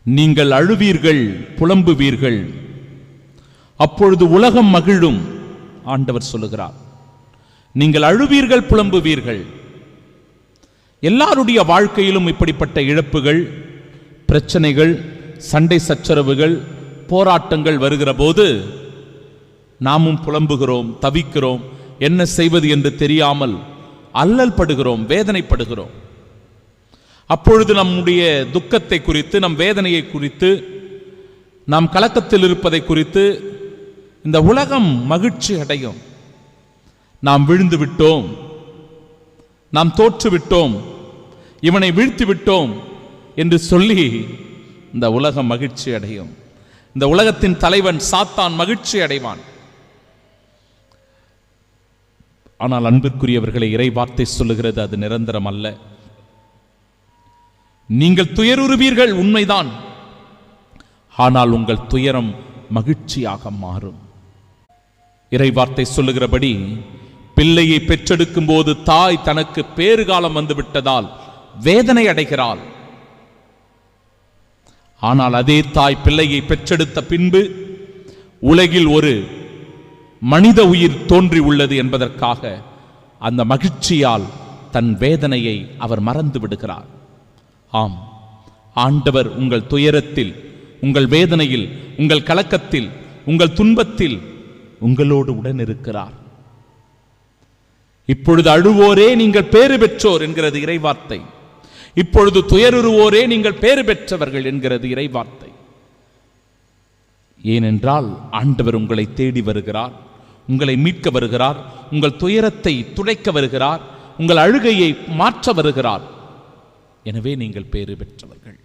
நீங்கள் அழுவீர்கள், புலம்புவீர்கள், அப்பொழுது உலகம் மகிழும். ஆண்டவர் சொல்லுகிறார், நீங்கள் அழுவீர்கள், புலம்புவீர்கள். எல்லாருடைய வாழ்க்கையிலும் இப்படிப்பட்ட இழப்புகள், பிரச்சனைகள், சண்டை சச்சரவுகள், போராட்டங்கள் வருகிற போது நாமும் புலம்புகிறோம், தவிக்கிறோம், என்ன செய்வது என்று தெரியாமல் அல்லல் படுகிறோம், வேதனைப்படுகிறோம். அப்பொழுது நம்முடைய துக்கத்தை குறித்து, நம் வேதனையை குறித்து, நாம் கலக்கத்தில் இருப்பதை குறித்து இந்த உலகம் மகிழ்ச்சி அடையும். நாம் விழுந்து விட்டோம், நாம் தோற்று விட்டோம், இவனை வீழ்த்தி விட்டோம் என்று சொல்லி இந்த உலகம் மகிழ்ச்சி அடையும். இந்த உலகத்தின் தலைவன் சாத்தான் மகிழ்ச்சி அடைவான். ஆனால் அன்பிற்குரியவர்களை, இறை வார்த்தை சொல்லுகிறது, அது நிரந்தரம் அல்ல. நீங்கள் துயருறுவீர்கள், உண்மைதான். ஆனால் உங்கள் துயரம் மகிழ்ச்சியாக மாறும். இறை வார்த்தை சொல்லுகிறபடி, பிள்ளையை பெற்றெடுக்கும் போது தாய் தனக்கு பேறுகாலம் வந்துவிட்டதால் வேதனை அடைகிறாள். ஆனால் அதே தாய் பிள்ளையை பெற்றெடுத்த பின்பு உலகில் ஒரு மனித உயிர் தோன்றி உள்ளது என்பதற்காக அந்த மகிழ்ச்சியால் தன் வேதனையை அவர் மறந்து விடுகிறார். ஆம், ஆண்டவர் உங்கள் துயரத்தில், உங்கள் வேதனையில், உங்கள் கலக்கத்தில், உங்கள் துன்பத்தில் உங்களோடு உடன் இருக்கிறார். இப்பொழுது அழுவோரே நீங்கள் பேறு பெற்றோர் என்கிறது இறைவார்த்தை. இப்பொழுது துயருறுவோரே நீங்கள் பேறு பெற்றவர்கள் என்கிறது இறைவார்த்தை. ஏனென்றால் ஆண்டவர் உங்களை தேடி வருகிறார், உங்களை மீட்க வருகிறார், உங்கள் துயரத்தை துடைக்க வருகிறார், உங்கள் அழுகையை மாற்ற வருகிறார். எனவே நீங்கள் பேறு பெற்றவர்கள்.